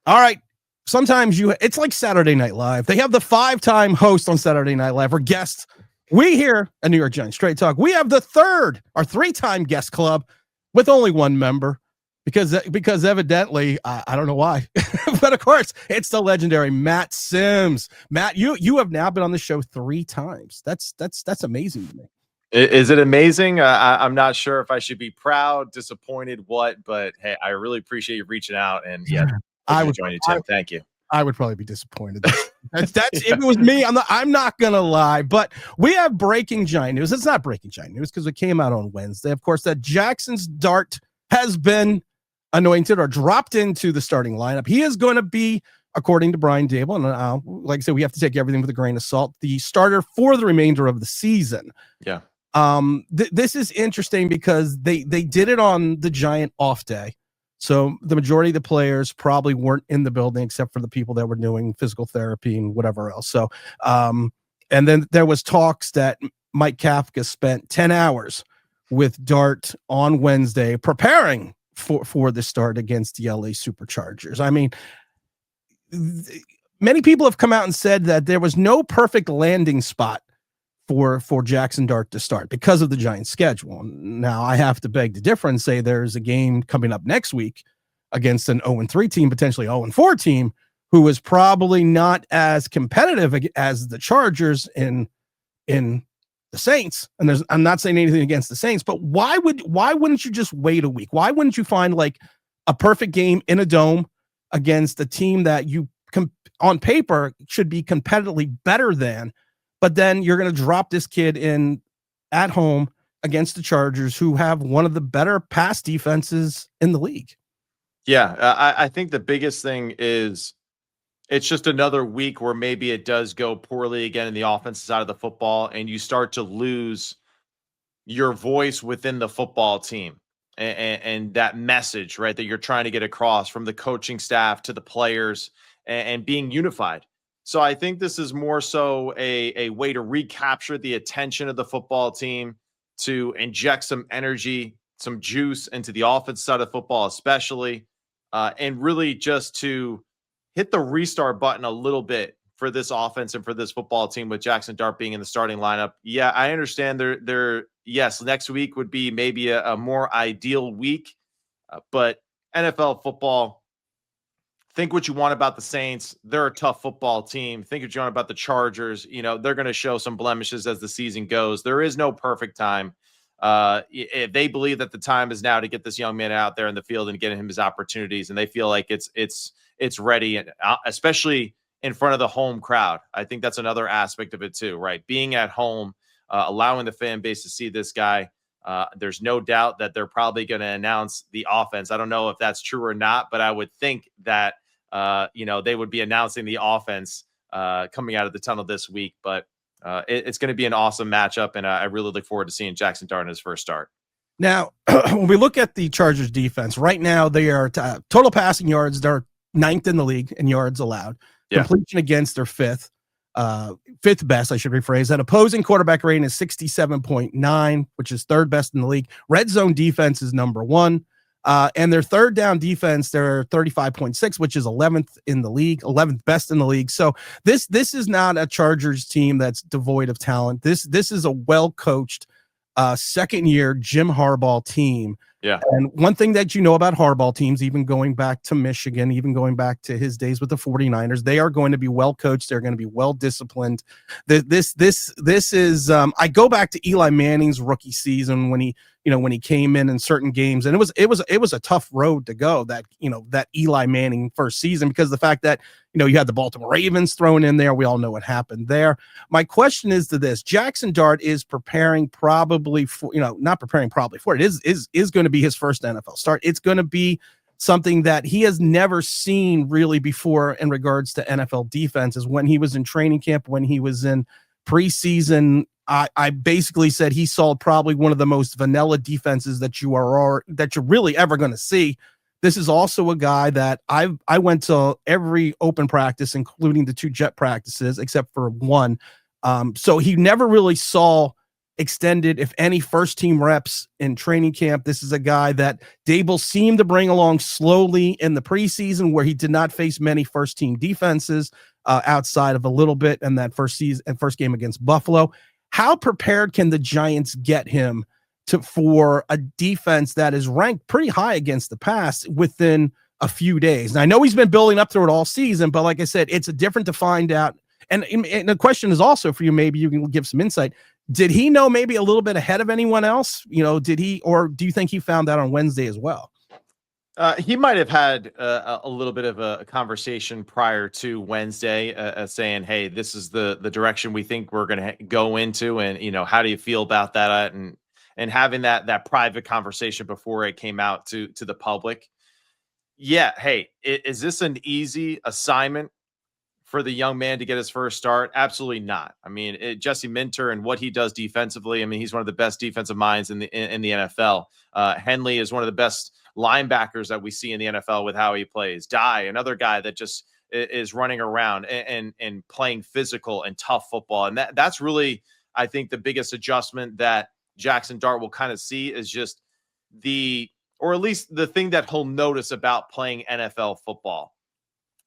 All right. Sometimes it's like Saturday Night Live. They have the 5-time host on Saturday Night Live or guests. We here at New York Giants Straight Talk, we have the 3-time guest club with only one member because evidently, I don't know why, but of course it's the legendary Matt Sims. Matt, you have now been on the show 3 times. That's amazing to me. Is it amazing? I'm not sure if I should be proud, disappointed, but hey, I really appreciate you reaching out, and I would join you, Tim. Thank you. I would probably be disappointed. That's if it was me. I'm not gonna lie, but we have breaking Giant news. It's not breaking Giant news because it came out on Wednesday. Of course, that Jaxson Dart has been anointed or dropped into the starting lineup. He is going to be, according to Brian Daboll, and like I said, we have to take everything with a grain of salt, the starter for the remainder of the season. Yeah. This is interesting because they did it on the Giant off day. So the majority of the players probably weren't in the building except for the people that were doing physical therapy and whatever else. So, and then there was talks that Mike Kafka spent 10 hours with Dart on Wednesday preparing for the start against the LA Superchargers. I mean, many people have come out and said that there was no perfect landing spot for Jaxson Dart to start because of the Giants schedule. Now I have to beg to differ and say there's a game coming up next week against an 0-3 team, potentially 0-4 team, who is probably not as competitive as the Chargers in the Saints. And I'm not saying anything against the Saints, but why wouldn't you just wait a week? Why wouldn't you find like a perfect game in a dome against a team that you on paper should be competitively better than? But then you're going to drop this kid in at home against the Chargers, who have one of the better pass defenses in the league. Yeah, I think the biggest thing is it's just another week where maybe it does go poorly again in the offensive side of the football, and you start to lose your voice within the football team and that message, right, that you're trying to get across from the coaching staff to the players and being unified. So I think this is more so a way to recapture the attention of the football team, to inject some energy, some juice into the offense side of football, especially, and really just to hit the restart button a little bit for this offense and for this football team with Jaxson Dart being in the starting lineup. Yeah, I understand yes, next week would be maybe a more ideal week, but NFL football, think what you want about the Saints. They're a tough football team. Think what you want about the Chargers. You know, they're going to show some blemishes as the season goes. There is no perfect time. If they believe that the time is now to get this young man out there in the field and get him his opportunities, and they feel like it's ready, and especially in front of the home crowd. I think that's another aspect of it too, right? Being at home, allowing the fan base to see this guy. There's no doubt that they're probably going to announce the offense. I don't know if that's true or not, but I would think that they would be announcing the offense coming out of the tunnel this week. But it's going to be an awesome matchup, and I really look forward to seeing Jaxson Dart in his first start. Now, when we look at the Chargers defense, right now they are total passing yards. They're 9th in the league in yards allowed. Yeah. Completion against their fifth best, I should rephrase that. Opposing quarterback rating is 67.9, which is 3rd best in the league. Red zone defense is number 1. And their 3rd down defense, they're 35.6, which is 11th in the league, 11th best in the league. So this is not a Chargers team that's devoid of talent. This is a well-coached second-year Jim Harbaugh team. Yeah. And one thing that you know about Harbaugh teams, even going back to Michigan, even going back to his days with the 49ers, they are going to be well coached. They're going to be well disciplined. This is I go back to Eli Manning's rookie season when he came in certain games, and it was a tough road to go, that Eli Manning first season, because the fact that you had the Baltimore Ravens thrown in there. We all know what happened there. My question is to this: Jaxson Dart is preparing probably for, not preparing probably for it, is going to be his first NFL start. It's going to be something that he has never seen really before in regards to NFL defenses. When he was in training camp, when he was in preseason, I basically said he saw probably one of the most vanilla defenses that you're really ever going to see. This is also a guy that I went to every open practice, including the 2 jet practices, except for one. So he never really saw extended, if any, first team reps in training camp. This is a guy that Daboll seemed to bring along slowly in the preseason, where he did not face many first team defenses outside of a little bit in that first game against Buffalo. How prepared can the Giants get him for a defense that is ranked pretty high against the pass within a few days? And I know he's been building up through it all season, but like I said, it's different to find out. And the question is also for you, maybe you can give some insight. Did he know maybe a little bit ahead of anyone else? Did he, or do you think he found that on Wednesday as well? He might have had a little bit of a conversation prior to Wednesday, saying, "Hey, this is the direction we think we're going to go into, and how do you feel about that?" And having that private conversation before it came out to the public. Yeah, hey, is this an easy assignment for the young man to get his first start? Absolutely not. I mean, Jesse Minter and what he does defensively. I mean, he's one of the best defensive minds in the NFL. Henley is one of the best linebackers that we see in the NFL with how he plays. Dye, another guy that just is running around and playing physical and tough football. And that's really, I think, the biggest adjustment that Jaxson Dart will kind of see is just or at least the thing that he'll notice about playing NFL football.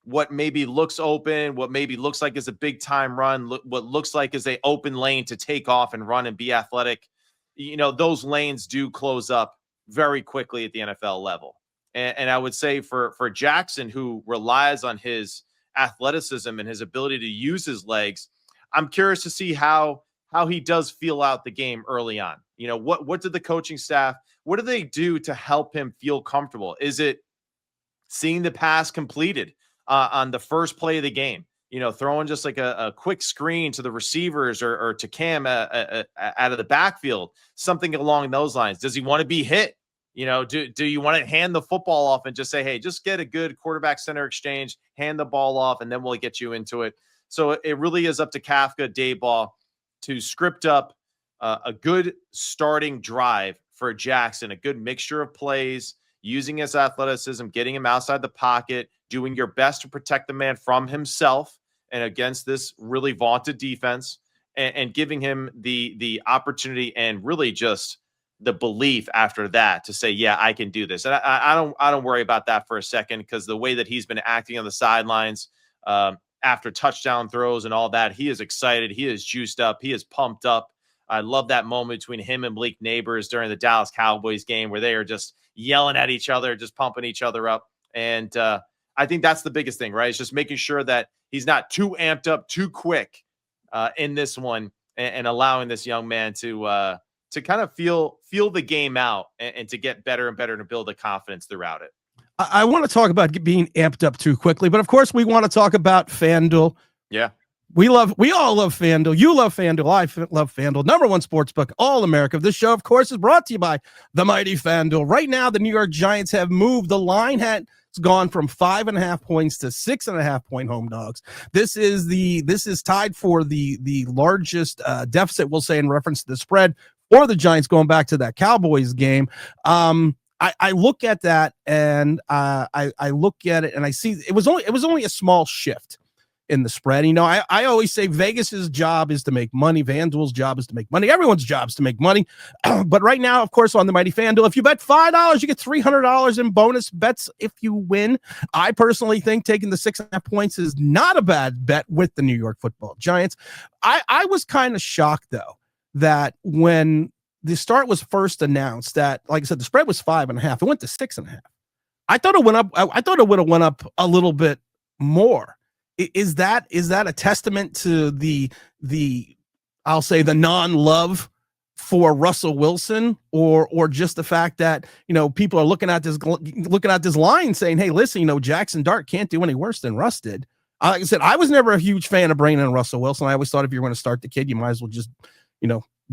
What maybe looks open, what maybe looks like is a big time run, what looks like is an open lane to take off and run and be athletic. Those lanes do close up very quickly at the NFL level. And I would say for Jaxson, who relies on his athleticism and his ability to use his legs, I'm curious to see how he does feel out the game early on. What did the coaching staff, what do they do to help him feel comfortable? Is it seeing the pass completed on the first play of the game? Throwing just like a quick screen to the receivers or to Cam out of the backfield, something along those lines. Does he want to be hit? Do you want to hand the football off and just say, hey, just get a good quarterback center exchange, hand the ball off, and then we'll get you into it. So it really is up to Kafka, Daboll to script up a good starting drive for Jaxson, a good mixture of plays, using his athleticism, getting him outside the pocket, doing your best to protect the man from himself and against this really vaunted defense, and giving him the opportunity and really just the belief after that to say, yeah, I can do this. And I don't worry about that for a second, because the way that he's been acting on the sidelines after touchdown throws and all that, he is excited. He is juiced up. He is pumped up. I love that moment between him and Malik Neighbors during the Dallas Cowboys game where they are just yelling at each other, just pumping each other up. And I think that's the biggest thing, right? It's just making sure that he's not too amped up too quick in this one, and allowing this young man to kind of feel the game out and to get better and better and to build the confidence throughout it. I want to talk about being amped up too quickly, but of course we want to talk about FanDuel. Yeah. We all love FanDuel. You love FanDuel. I love FanDuel. Number one sportsbook, all America. This show, of course, is brought to you by the mighty FanDuel. Right now, the New York Giants have moved. The line has gone from 5.5 points to 6.5 point home dogs. This is tied for the largest deficit, we'll say, in reference to the spread for the Giants going back to that Cowboys game. I look at that and I look at it and I see it was only a small shift in the spread. I always say Vegas's job is to make money. FanDuel's job is to make money. Everyone's job is to make money. But right now, of course, on the mighty FanDuel, if you bet $5, you get $300 in bonus bets if you win. I personally think taking the 6.5 points is not a bad bet with the New York Football Giants. I was kind of shocked, though, that when the start was first announced, that, like I said, the spread was 5.5. It went to 6.5. I thought it went up. I thought it would have went up a little bit more. Is that a testament to the I'll say the non-love for Russell Wilson, or just the fact that people are looking at this line saying, hey, listen, Jaxson Dart can't do any worse than Russ did. Like I said, I was never a huge fan of bringing in Russell Wilson. I always thought if you're going to start the kid, you might as well just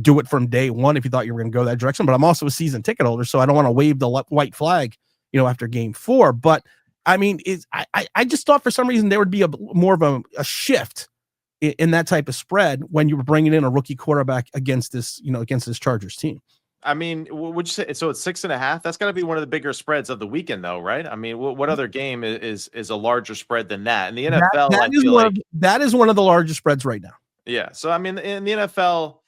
do it from day one if you thought you were going to go that direction. But I'm also a season ticket holder, so I don't want to wave the white flag after game 4. But I mean, I just thought for some reason there would be more of a shift in that type of spread when you were bringing in a rookie quarterback against this Chargers team. I mean, would you say so? It's 6.5. That's got to be one of the bigger spreads of the weekend, though, right? I mean, what other game is a larger spread than that? In the NFL, that is one of the largest spreads right now. Yeah. So I mean, in the NFL,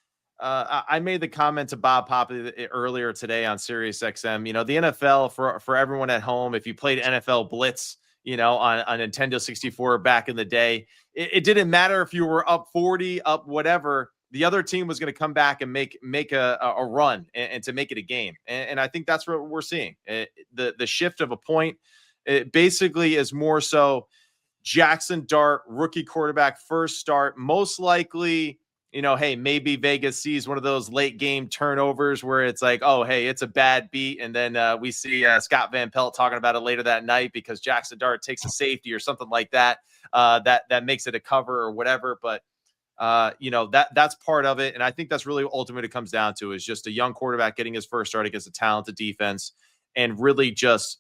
I made the comment to Bob Poppy earlier today on Sirius XM. The NFL for everyone at home. If you played NFL Blitz, on Nintendo 64 back in the day, it didn't matter if you were up 40, up whatever. The other team was going to come back and make a run and to make it a game. And I think that's what we're seeing. The shift of a point, it basically is more so Jaxson Dart, rookie quarterback, first start, most likely. Hey, maybe Vegas sees one of those late game turnovers where it's like, oh, hey, it's a bad beat. And then we see Scott Van Pelt talking about it later that night because Jaxson Dart takes a safety or something like that, that makes it a cover or whatever. But, that's part of it. And I think that's really ultimately it comes down to is just a young quarterback getting his first start against a talented defense and really just,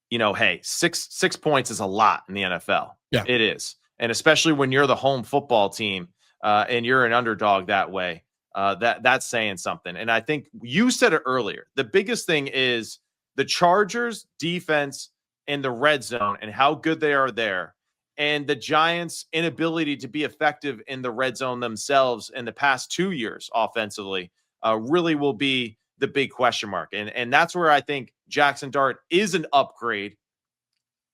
hey, six points is a lot in the NFL. Yeah, it is. And especially when you're the home football team, and you're an underdog that way, that's saying something. And I think you said it earlier. The biggest thing is the Chargers defense in the red zone and how good they are there. And the Giants' inability to be effective in the red zone themselves in the past 2 years offensively really will be the big question mark. And that's where I think Jaxson Dart is an upgrade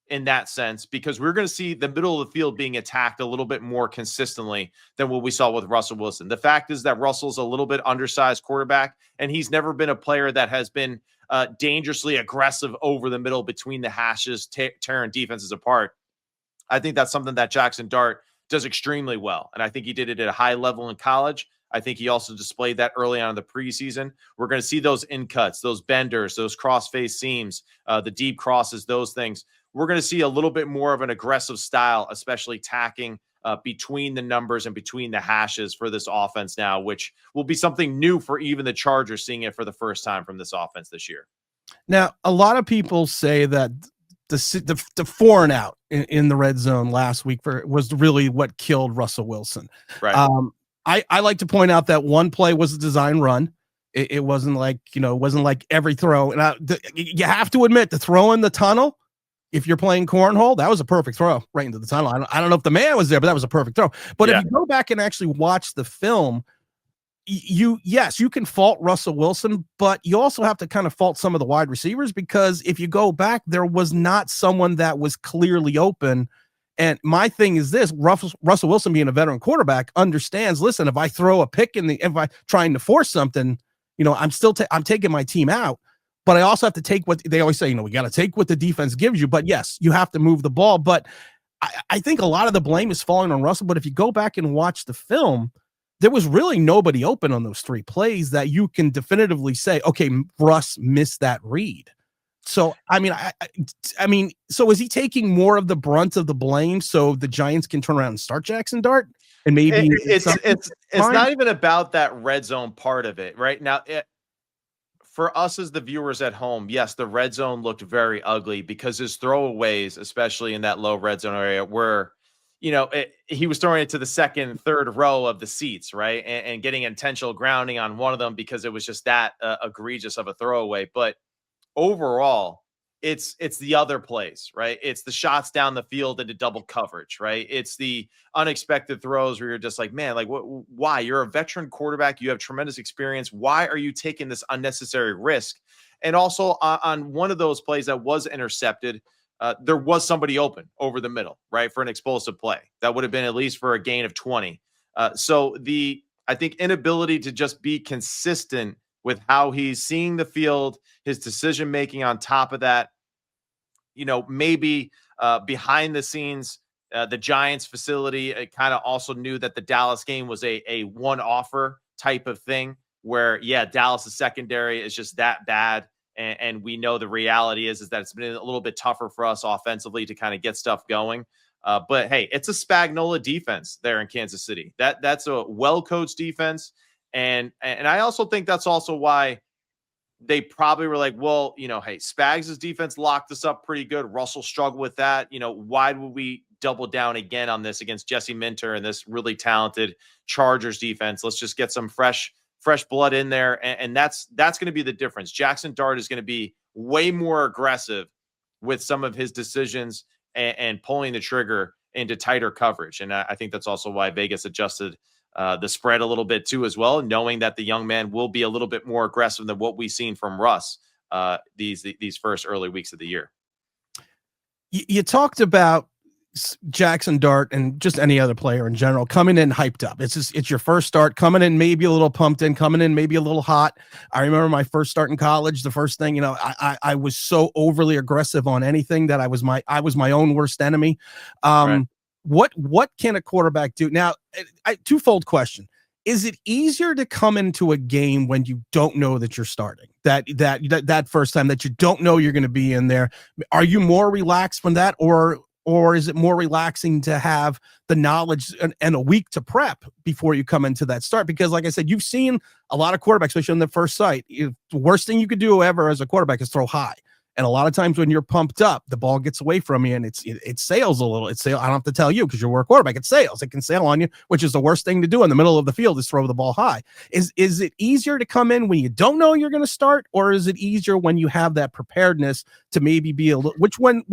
in that sense, because we're going to see the middle of the field being attacked a little bit more consistently than what we saw with Russell Wilson. The fact is that Russell's a little bit undersized quarterback, and he's never been a player that has been dangerously aggressive over the middle between the hashes, tearing defenses apart. I think that's something that Jaxson Dart does extremely well, and I think he did it at a high level in college. I think he also displayed that early on in the preseason. We're going to see those in cuts, those benders, those cross-face seams, the deep crosses, those things. We're going to see a little bit more of an aggressive style, especially tacking between the numbers and between the hashes for this offense now, which will be something new for even the Chargers seeing it for the first time from this offense this year. Now, a lot of people say that the 4 and out in the red zone last week was really what killed Russell Wilson. Right. I like to point out that one play was a design run. It wasn't like, it wasn't like every throw. And you have to admit, the throw in the tunnel, if you're playing cornhole, that was a perfect throw right into the tunnel. I don't know if the man was there, but that was a perfect throw. But if you go back and actually watch the film, you can fault Russell Wilson, but you also have to kind of fault some of the wide receivers, because if you go back, there was not someone that was clearly open. And my thing is this: Russell Wilson, being a veteran quarterback, understands, listen, if I throw a pick if I trying to force something, I'm still I'm taking my team out. But I also have to take what they always say, we got to take what the defense gives you. But yes, you have to move the ball. But I think a lot of the blame is falling on Russell. But if you go back and watch the film, there was really nobody open on those 3 plays that you can definitively say, okay, Russ missed that read. So, I mean, so is he taking more of the brunt of the blame so the Giants can turn around and start Jaxson Dart? And maybe it's not even about that red zone part of it right now. For us as the viewers at home, yes, the red zone looked very ugly because his throwaways, especially in that low red zone area, were, he was throwing it to the second, third row of the seats, right? And getting intentional grounding on one of them because it was just that egregious of a throwaway. But overall, it's the other plays, right? It's the shots down the field into double coverage, right? It's the unexpected throws where you're just like, man, like why? You're a veteran quarterback. You have tremendous experience. Why are you taking this unnecessary risk? And also on one of those plays that was intercepted, there was somebody open over the middle, right? For an explosive play that would have been at least for a gain of 20. So I think inability to just be consistent with how he's seeing the field, his decision-making on top of that, maybe behind the scenes, the Giants facility kind of also knew that the Dallas game was a one-offer type of thing where, Dallas' secondary is just that bad. And we know the reality is that it's been a little bit tougher for us offensively to kind of get stuff going. But hey, it's a Spagnuolo defense there in Kansas City. That's a well-coached defense. And I also think that's also why they probably were like, well, hey, Spags' defense locked us up pretty good. Russell struggled with that. Why would we double down again on this against Jesse Minter and this really talented Chargers defense? Let's just get some fresh blood in there. And that's going to be the difference. Jaxson Dart is going to be way more aggressive with some of his decisions and pulling the trigger into tighter coverage. And I think that's also why Vegas adjusted the spread a little bit too as well, knowing that the young man will be a little bit more aggressive than what we've seen from Russ these first early weeks of the year. You talked about Jaxson Dart and just any other player in general coming in hyped up. It's your first start, coming in maybe a little pumped in, coming in maybe a little hot. I remember my first start in college. The first thing, I was so overly aggressive on anything that I was my own worst enemy. Right. What can a quarterback do now? Twofold question. Is it easier to come into a game when you don't know that you're starting? That first time that you don't know you're going to be in there, are you more relaxed from that, or is it more relaxing to have the knowledge and a week to prep before you come into that start? Because, like I said, you've seen a lot of quarterbacks, especially on the first sight. The worst thing you could do ever as a quarterback is throw high. And a lot of times when you're pumped up, the ball gets away from you and it sails a little. I don't have to tell you because you're a quarterback. It sails. It can sail on you, which is the worst thing to do in the middle of the field is throw the ball high. Is it easier to come in when you don't know you're going to start, or is it easier when you have that preparedness to maybe be a little? Which one,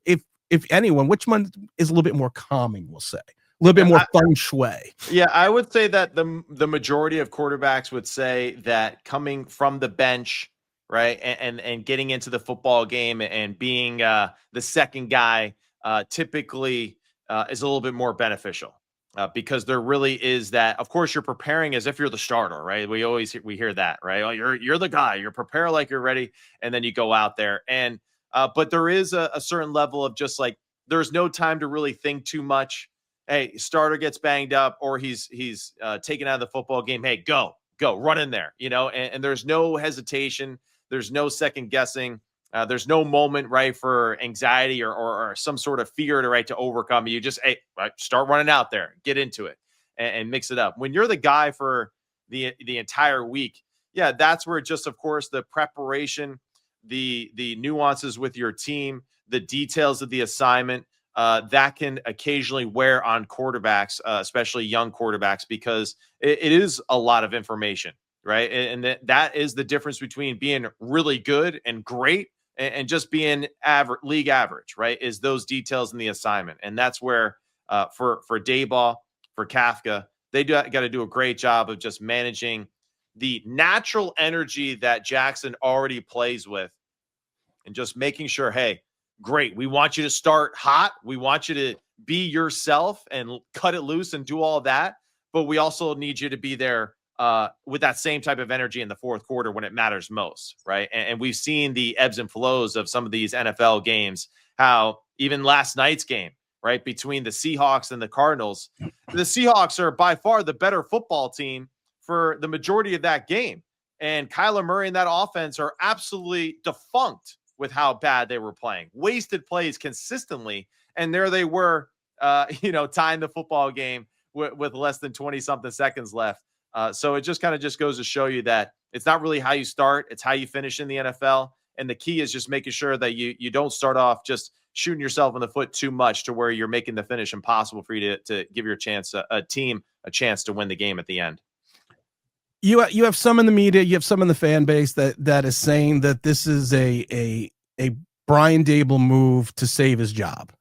if anyone, which one is a little bit more calming? We'll say a little bit more feng shui. Yeah, I would say that the majority of quarterbacks would say that coming from the bench, right, and getting into the football game and being the second guy typically is a little bit more beneficial because there really is that. Of course, you're preparing as if you're the starter, right? We hear that, right? Oh, you're the guy. You're prepare like you're ready, and then you go out there. And but there is a certain level of just like there's no time to really think too much. Hey, starter gets banged up or he's taken out of the football game. Hey, go, run in there, and there's no hesitation. There's no second guessing. There's no moment, right, for anxiety or some sort of fear to overcome. You just, start running out there, get into it and mix it up. When you're the guy for the entire week, yeah, that's where just, of course, the preparation, the nuances with your team, the details of the assignment, that can occasionally wear on quarterbacks, especially young quarterbacks, because it is a lot of information, right? And that is the difference between being really good and great and just being league average, right? Is those details in the assignment. And that's where for Daboll, for Kafka, they got to do a great job of just managing the natural energy that Jaxson already plays with and just making sure, hey, great. We want you to start hot. We want you to be yourself and cut it loose and do all that. But we also need you to be there with that same type of energy in the fourth quarter when it matters most, right? And we've seen the ebbs and flows of some of these NFL games, how even last night's game, right, between the Seahawks and the Cardinals, the Seahawks are by far the better football team for the majority of that game. And Kyler Murray and that offense are absolutely defunct with how bad they were playing, wasted plays consistently. And there they were, tying the football game with less than 20 something seconds left. So it just kind of just goes to show you that it's not really how you start, it's how you finish in the NFL. And the key is just making sure that you don't start off just shooting yourself in the foot too much to where you're making the finish impossible for you to give your team a chance to win the game at the end. You have some in the media, you have some in the fan base that is saying that this is a Brian Daboll move to save his job,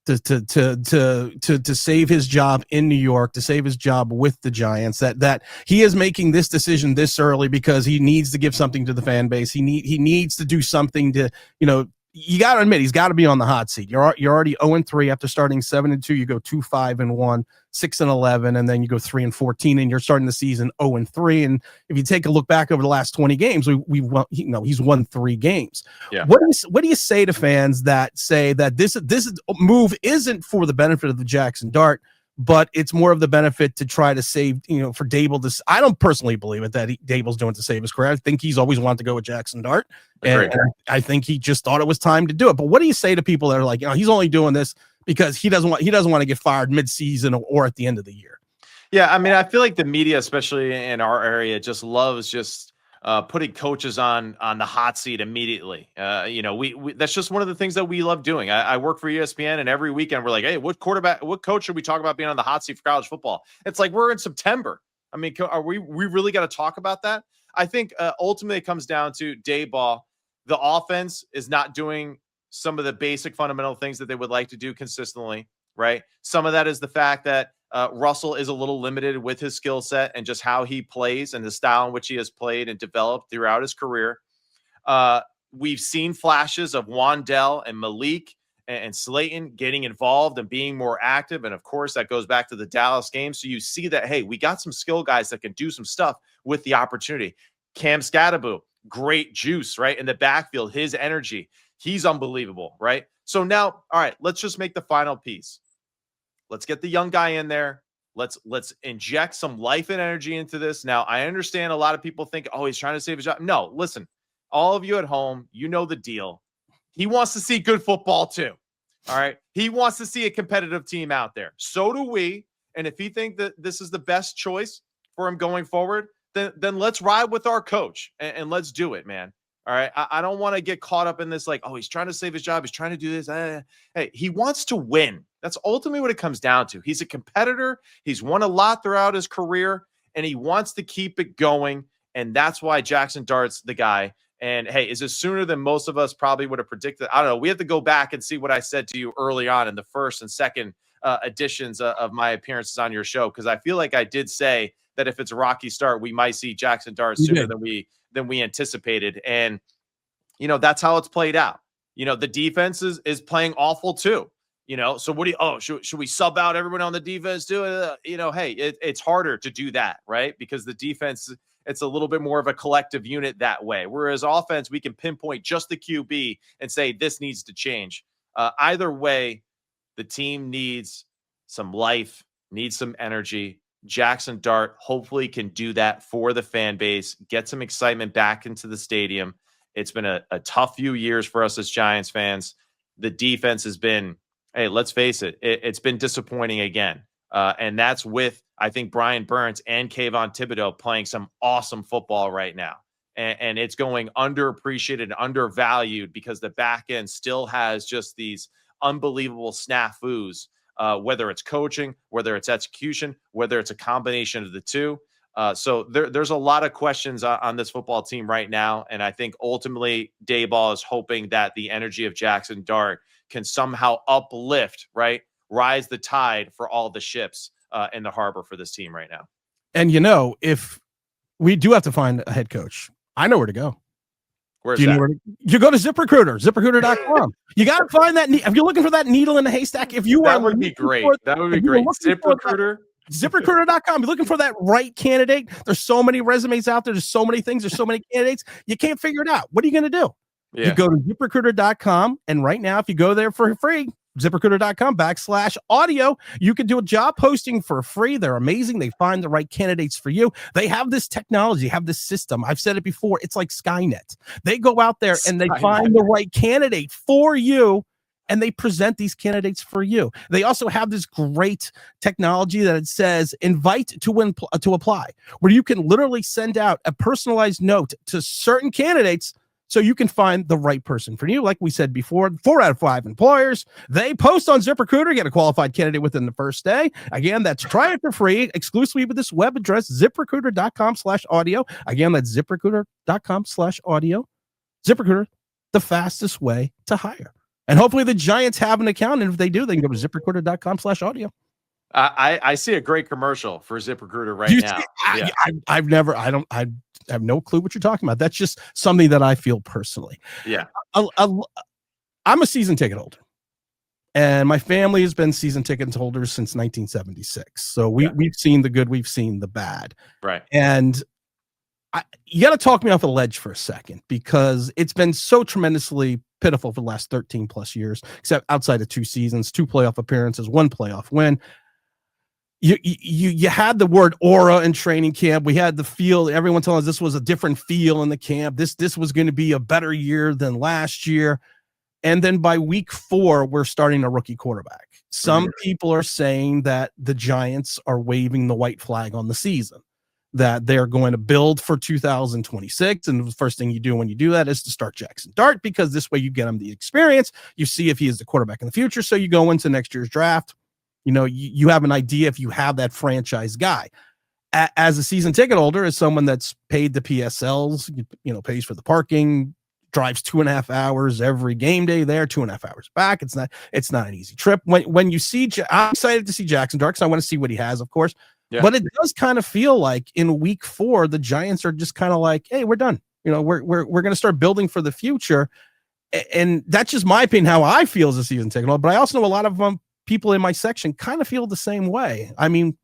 to save his job in New York, to save his job with the Giants. That he is making this decision this early because he needs to give something to the fan base. He needs to do something to, you got to admit he's got to be on the hot seat. You're already 0-3 after starting 7-2. You go 2-5-1, 6-11, and then you go 3-14, and you're starting the season 0-3. And if you take a look back over the last 20 games, he's won 3 games. Yeah. What do you say to fans that say that this move isn't for the benefit of the Jaxson Dart, but it's more of the benefit to try to save, for Daboll? I don't personally believe it that Daboll's doing it to save his career. I think he's always wanted to go with Jaxson Dart. And I think he just thought it was time to do it. But what do you say to people that are like, he's only doing this because he doesn't want to get fired mid-season or at the end of the year? Yeah, I mean, I feel like the media, especially in our area, just loves putting coaches on the hot seat immediately. We that's just one of the things that we love doing. I work for ESPN, and every weekend we're like, hey, what coach should we talk about being on the hot seat for college football? It's like we're in September. I mean, are we really got to talk about that? I think ultimately it comes down to Daboll. The offense is not doing some of the basic fundamental things that they would like to do consistently, right? Some of that is the fact that Russell is a little limited with his skill set and just how he plays and the style in which he has played and developed throughout his career. We've seen flashes of Wandell and Malik and Slayton getting involved and being more active. And of course, that goes back to the Dallas game. So you see that, hey, we got some skill guys that can do some stuff with the opportunity. Cam Scatterbo, great juice, right? In the backfield, his energy, he's unbelievable, right? So now, all right, let's just make the final piece. Let's get the young guy in there. Let's inject some life and energy into this. Now, I understand a lot of people think, oh, he's trying to save his job. No, listen, all of you at home, you know the deal. He wants to see good football too. All right. He wants to see a competitive team out there. So do we. And if he thinks that this is the best choice for him going forward, then let's ride with our coach and let's do it, man. All right. I don't want to get caught up in this, like, oh, he's trying to save his job. He's trying to do this. Hey, he wants to win. That's ultimately what it comes down to. He's a competitor. He's won a lot throughout his career, and he wants to keep it going. And that's why Jaxson Dart's the guy. And hey, is it sooner than most of us probably would have predicted? I don't know. We have to go back and see what I said to you early on in the first and second editions of my appearances on your show, because I feel like I did say that if it's a rocky start, we might see Jaxson Dart sooner than we anticipated. And, that's how it's played out. The defense is playing awful too. So what do you, should we sub out everyone on the defense too? Hey, it's harder to do that, right? Because the defense, it's a little bit more of a collective unit that way. Whereas offense, we can pinpoint just the QB and say, this needs to change. Either way, the team needs some life, needs some energy. Jaxson Dart hopefully can do that for the fan base, get some excitement back into the stadium. It's been a tough few years for us as Giants fans. The defense has been, hey, let's face it, it's been disappointing again. And that's with, I think, Brian Burns and Kayvon Thibodeau playing some awesome football right now. And it's going underappreciated, undervalued, because the back end still has just these unbelievable snafus, whether it's coaching, whether it's execution, whether it's a combination of the two. So there's a lot of questions on this football team right now. And I think ultimately Daboll is hoping that the energy of Jaxson Dart can somehow uplift, right? Rise the tide for all the ships in the harbor for this team right now. And if we do have to find a head coach, I know where to go. Where's that? You go to ZipRecruiter, ZipRecruiter.com. You got to find that. If you're looking for that needle in the haystack, that would be great. That would be great. ZipRecruiter. ZipRecruiter.com. You're looking for that right candidate. There's so many resumes out there. There's so many things. There's so many candidates. You can't figure it out. What are you going to do? Yeah. You go to ZipRecruiter.com. And right now, if you go there for free, ZipRecruiter.com/audio, you can do a job posting for free. They're amazing. They find the right candidates for you. They have this technology, have this system. I've said it before. It's like Skynet. They go out there and they find the right candidate for you, and they present these candidates for you. They also have this great technology that it says invite to apply, where you can literally send out a personalized note to certain candidates so you can find the right person for you. Like we said before, 4 out of 5 employers, they post on ZipRecruiter, get a qualified candidate within the first day. Again, that's try it for free, exclusively with this web address, ZipRecruiter.com/audio. Again, that's ZipRecruiter.com/audio. ZipRecruiter, the fastest way to hire. And hopefully the Giants have an account. And if they do, they can go to ZipRecruiter.com/audio. I see a great commercial for ZipRecruiter right now. I have no clue what you're talking about. That's just something that I feel personally. Yeah. I'm a season ticket holder, and my family has been season ticket holders since 1976. So we've seen the good, we've seen the bad. Right. And you got to talk me off a ledge for a second, because it's been so tremendously pitiful for the last 13 plus years, except outside of 2 seasons, 2 playoff appearances, 1 playoff win. You had the word aura in training camp. We had the feel. Everyone telling us this was a different feel in the camp. This was going to be a better year than last year. And then by week 4, we're starting a rookie quarterback. Some people are saying that the Giants are waving the white flag on the season, that they're going to build for 2026. And the first thing you do when you do that is to start Jaxson Dart, because this way you get him the experience. You see if he is the quarterback in the future. So you go into next year's draft. You have an idea if you have that franchise guy. As a season ticket holder, as someone that's paid the PSLs, pays for the parking, drives 2.5 hours every game day there, 2.5 hours back. It's not an easy trip. When you see, I'm excited to see Jaxson Dart because I want to see what he has, of course. Yeah. But it does kind of feel like in week 4, the Giants are just kind of like, hey, we're done. We're going to start building for the future. And that's just my opinion, how I feel as a season ticket holder. But I also know a lot of people in my section kind of feel the same way. I mean,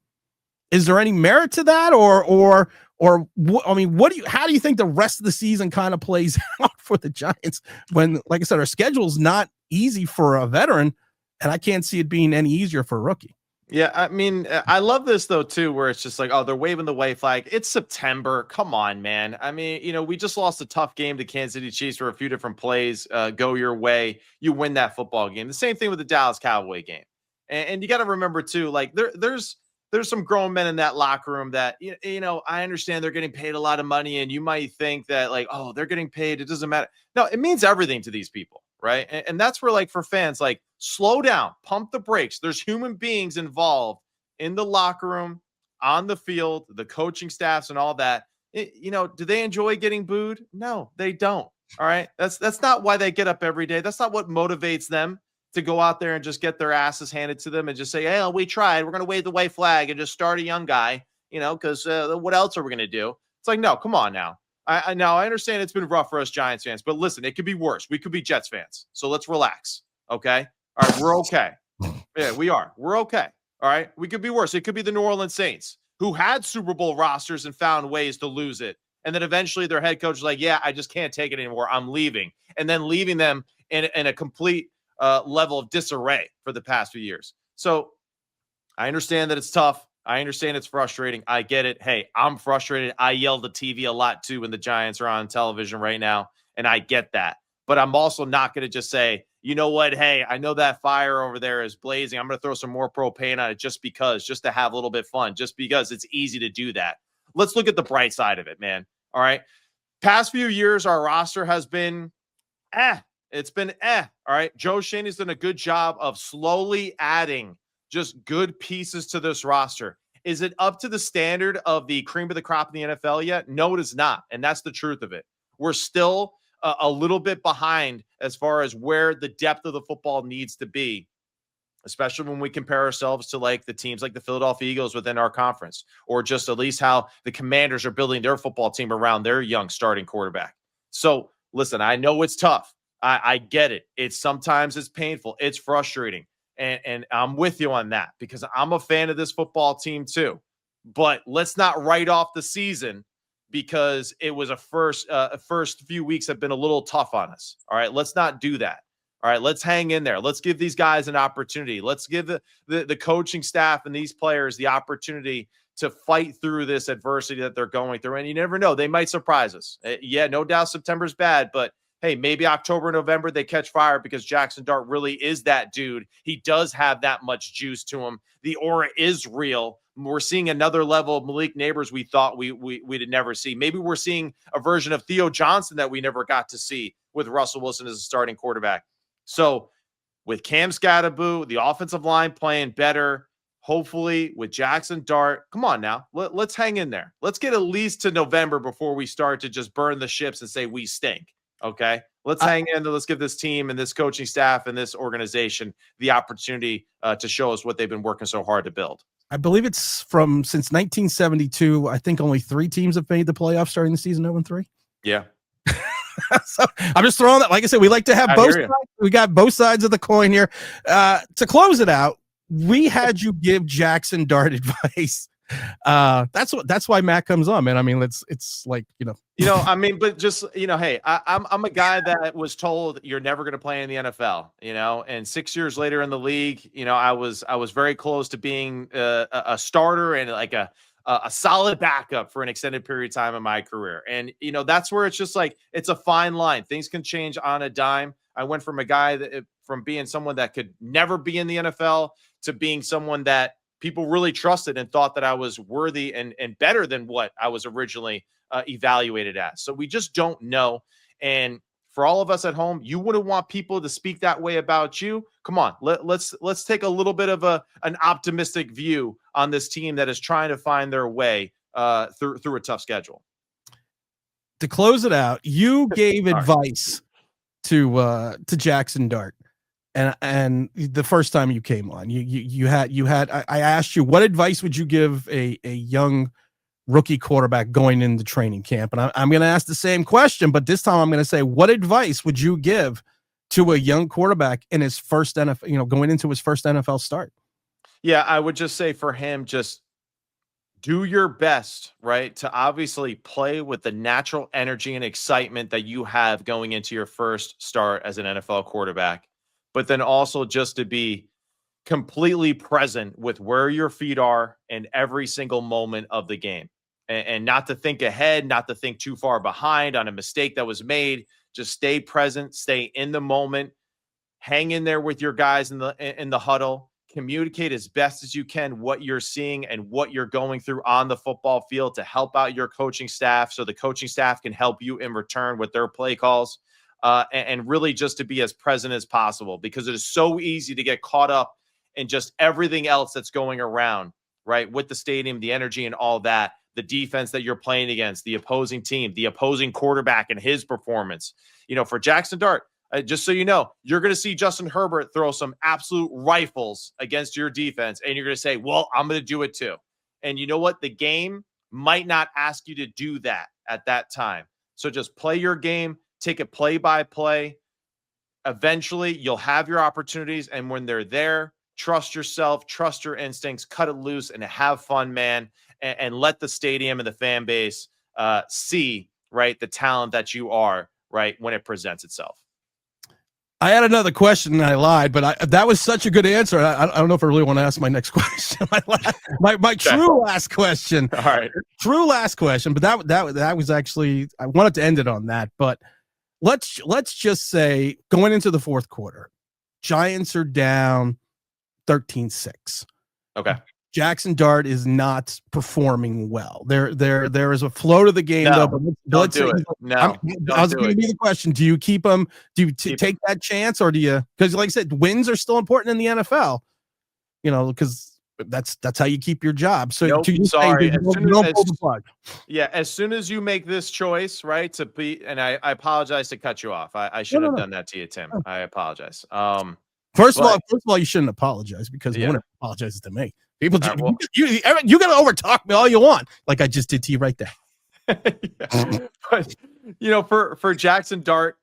is there any merit to that, or how do you think the rest of the season kind of plays out for the Giants when, like I said, our schedule's not easy for a veteran, and I can't see it being any easier for a rookie. Yeah, I mean, I love this though too, where it's just like, oh, they're waving the white flag. It's September. Come on, man. I mean, we just lost a tough game to Kansas City Chiefs for a few different plays. Go your way, you win that football game. The same thing with the Dallas Cowboy game, and you got to remember too, like there's some grown men in that locker room that I understand they're getting paid a lot of money, and you might think that like, oh, they're getting paid, it doesn't matter. No, it means everything to these people. Right. And that's where, like, for fans, like, slow down, pump the brakes. There's human beings involved in the locker room, on the field, the coaching staffs and all that. Do they enjoy getting booed? No, they don't. All right. That's not why they get up every day. That's not what motivates them to go out there and just get their asses handed to them and just say, hey, we tried. We're going to wave the white flag and just start a young guy, because what else are we going to do? It's like, no, come on now. Now I understand it's been rough for us Giants fans, but listen, it could be worse. We could be Jets fans. So let's relax. Okay. All right. We're okay. Yeah, we are. We're okay. All right. We could be worse. It could be the New Orleans Saints, who had Super Bowl rosters and found ways to lose it. And then eventually their head coach is like, yeah, I just can't take it anymore. I'm leaving. And then leaving them in a complete level of disarray for the past few years. So I understand that it's tough. I understand it's frustrating. I get it. Hey, I'm frustrated. I yell at the TV a lot too when the Giants are on television right now, and I get that. But I'm also not going to just say, you know what? Hey, I know that fire over there is blazing. I'm going to throw some more propane on it just to have a little bit of fun, just because it's easy to do that. Let's look at the bright side of it, man. All right. Past few years, our roster has been It's been All right. Joe Shaney's done a good job of slowly adding just good pieces to this roster. Is it up to the standard of the cream of the crop in the NFL yet? No, it is not. And that's the truth of it. We're still a little bit behind as far as where the depth of the football needs to be, especially when we compare ourselves to like the teams like the Philadelphia Eagles within our conference, or just at least how the Commanders are building their football team around their young starting quarterback. So listen, I know it's tough. I get it. Sometimes it's painful. It's frustrating. And I'm with you on that because I'm a fan of this football team too. But let's not write off the season because it was a first few weeks have been a little tough on us. All right, let's not do that. All right, let's hang in there. Let's give these guys an opportunity. Let's give the coaching staff and these players the opportunity to fight through this adversity that they're going through. And you never know, they might surprise us. Yeah, no doubt September's bad, but hey, maybe October, November, they catch fire because Jaxson Dart really is that dude. He does have that much juice to him. The aura is real. We're seeing another level of Malik Neighbors we thought we'd never see. Maybe we're seeing a version of Theo Johnson that we never got to see with Russell Wilson as a starting quarterback. So with Cam Skattebo, the offensive line playing better, hopefully with Jaxson Dart, come on now, let's hang in there. Let's get at least to November before we start to just burn the ships and say we stink. Okay, let's hang in. Let's give this team and this coaching staff and this organization the opportunity to show us what they've been working so hard to build. I believe it's since 1972. I think only 3 teams have made the playoffs starting the season 0-3. Yeah. So I'm just throwing that. Like I said, we like to have both sides. We got both sides of the coin here. To close it out, we had you give Jaxson Dart advice. That's why Matt comes on, man. I mean, it's like, I mean, but just, hey, I'm a guy that was told you're never going to play in the NFL, and 6 years later in the league, I was very close to being a starter and like a solid backup for an extended period of time in my career. And, that's where it's just like, it's a fine line. Things can change on a dime. I went from a guy from being someone that could never be in the NFL to being someone that people really trusted and thought that I was worthy and better than what I was originally evaluated as. So we just don't know. And for all of us at home, you wouldn't want people to speak that way about you. Come on, let's take a little bit of an optimistic view on this team that is trying to find their way through a tough schedule. to close it out, you gave All right. advice to Jaxson Dart. And the first time you came on, you had I asked you, what advice would you give a young rookie quarterback going into training camp? And I'm going to ask the same question, but this time I'm going to say, what advice would you give to a young quarterback in his first NFL, going into his first NFL start? Yeah, I would just say for him, just do your best, right, to obviously play with the natural energy and excitement that you have going into your first start as an NFL quarterback, but then also just to be completely present with where your feet are in every single moment of the game, and not to think ahead, not to think too far behind on a mistake that was made. Just stay present, stay in the moment, hang in there with your guys in the huddle, communicate as best as you can what you're seeing and what you're going through on the football field to help out your coaching staff, so the coaching staff can help you in return with their play calls, and really just to be as present as possible, because it is so easy to get caught up and just everything else that's going around, right? With the stadium, the energy and all that, the defense that you're playing against, the opposing team, the opposing quarterback and his performance. For Jaxson Dart, just so you know, you're going to see Justin Herbert throw some absolute rifles against your defense, and you're going to say, well, I'm going to do it too. And you know what? The game might not ask you to do that at that time. So just play your game, take it play by play. Eventually, you'll have your opportunities, and when they're there, trust yourself, trust your instincts, cut it loose, and have fun, man, and let the stadium and the fan base see, right, the talent that you are, right, when it presents itself. I had another question and I lied, but that was such a good answer. I don't know if I really want to ask my next question. my true last question. All right. True last question, but that was actually, I wanted to end it on that, but let's just say going into the fourth quarter, Giants are down 13-6. Okay. Jaxson Dart is not performing well. There is a flow to the game, though. But don't do it. No, I was going to be the question: do you keep him? Do you take that chance, or do you? Because, like I said, wins are still important in the NFL. Because that's how you keep your job. So, nope, you sorry. Don't pull the plug. Yeah, as soon as you make this choice, right, to be, and I apologize to cut you off. I shouldn't have done that to you, Tim. I apologize. First of all, you shouldn't apologize, because no one apologizes to me. People, right, well, you got to overtalk me all you want, like I just did to you right there. But for Jaxson Dart,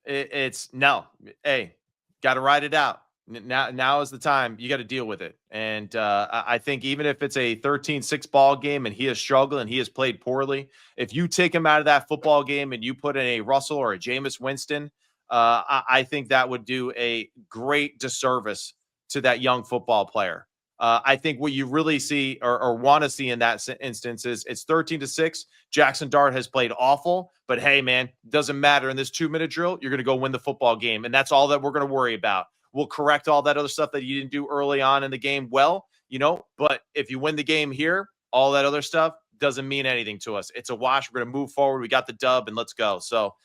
it's no. Hey, got to ride it out. Now is the time. You got to deal with it. And I think even if it's a 13-6 ball game and he is struggling, he has played poorly, if you take him out of that football game and you put in a Russell or a Jameis Winston, I think that would do a great disservice to that young football player. I think what you really see or want to see in that instance is it's 13-6. Jaxson Dart has played awful, but hey, man, doesn't matter. In this 2-minute drill, you're going to go win the football game. And that's all that we're going to worry about. We'll correct all that other stuff that you didn't do early on in the game. Well, but if you win the game here, all that other stuff doesn't mean anything to us. It's a wash. We're going to move forward. We got the dub, and let's go. So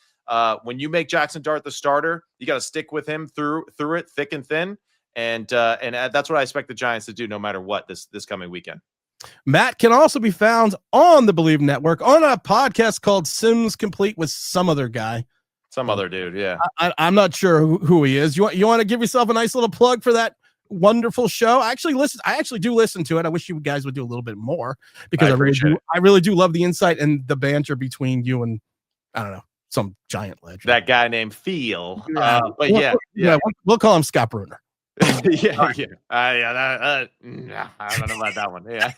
when you make Jaxson Dart the starter, you got to stick with him through it, thick and thin. And that's what I expect the Giants to do no matter what this coming weekend. Matt can also be found on the Believe Network on a podcast called Sims Complete with some other guy. Some other dude, yeah. I'm not sure who he is. You want to give yourself a nice little plug for that wonderful show? I actually do listen to it. I wish you guys would do a little bit more, because I really do love the insight and the banter between you and, I don't know, some giant legend. That guy named Phil. We'll call him Scott Bruner. I don't know about that one. Yeah.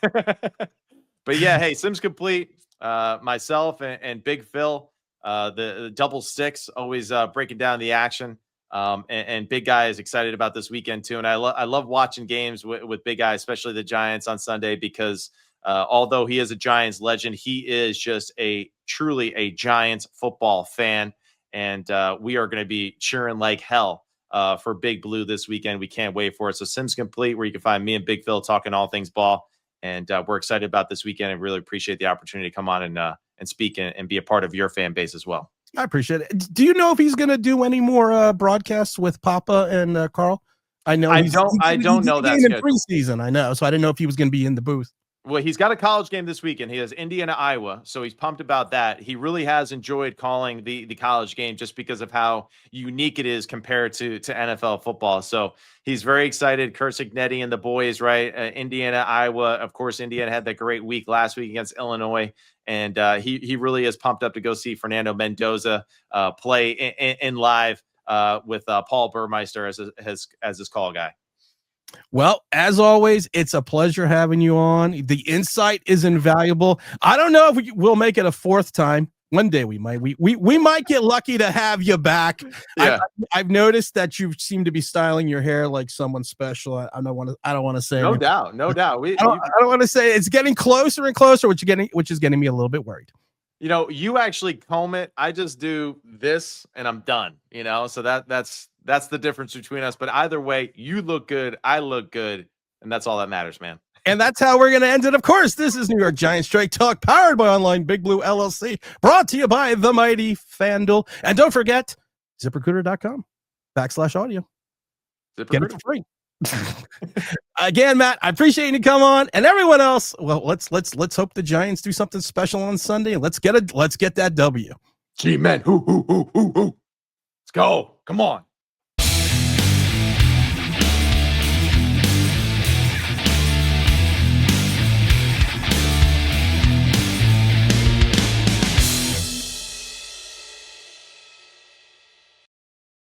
But yeah, hey, Sims Complete, myself and Big Phil, the double six, always breaking down the action. And Big Guy is excited about this weekend too. And I love watching games with Big Guy, especially the Giants on Sunday, because although he is a Giants legend, he is just truly a Giants football fan. And we are going to be cheering like hell for Big Blue this weekend. We can't wait for it. So Sims Complete, where you can find me and Big Phil talking all things ball. And we're excited about this weekend and really appreciate the opportunity to come on and speak and be a part of your fan base as well. I appreciate it. Do you know if he's going to do any more broadcasts with Papa and Carl? I know. I don't know that in preseason. I know. So I didn't know if he was going to be in the booth. Well, he's got a college game this weekend. He has Indiana, Iowa, so he's pumped about that. He really has enjoyed calling the college game just because of how unique it is compared to NFL football. So he's very excited. Kurt Cignetti and the boys, right? Indiana, Iowa. Of course, Indiana had that great week last week against Illinois, and he really is pumped up to go see Fernando Mendoza play in live with Paul Burmeister as his call guy. Well, as always, it's a pleasure having you on. The insight is invaluable. I don't know if we'll make it a fourth time. One day we might. We might get lucky to have you back. Yeah. I've noticed that you seem to be styling your hair like someone special. I don't want to say. No doubt. I don't want to say it's getting closer and closer, which is getting me a little bit worried. You actually comb it. I just do this and I'm done. So that's the difference between us. But either way, you look good, I look good, and that's all that matters, man. And that's how we're going to end it. Of course, this is New York Giants Straight Talk, powered by Online Big Blue LLC, brought to you by the mighty FanDuel. And don't forget, ZipRecruiter.com/audio. Get it for free. Again, Matt, I appreciate you come on, and everyone else. Well, let's hope the Giants do something special on Sunday, and let's get that W. G-men, let's go. Come on.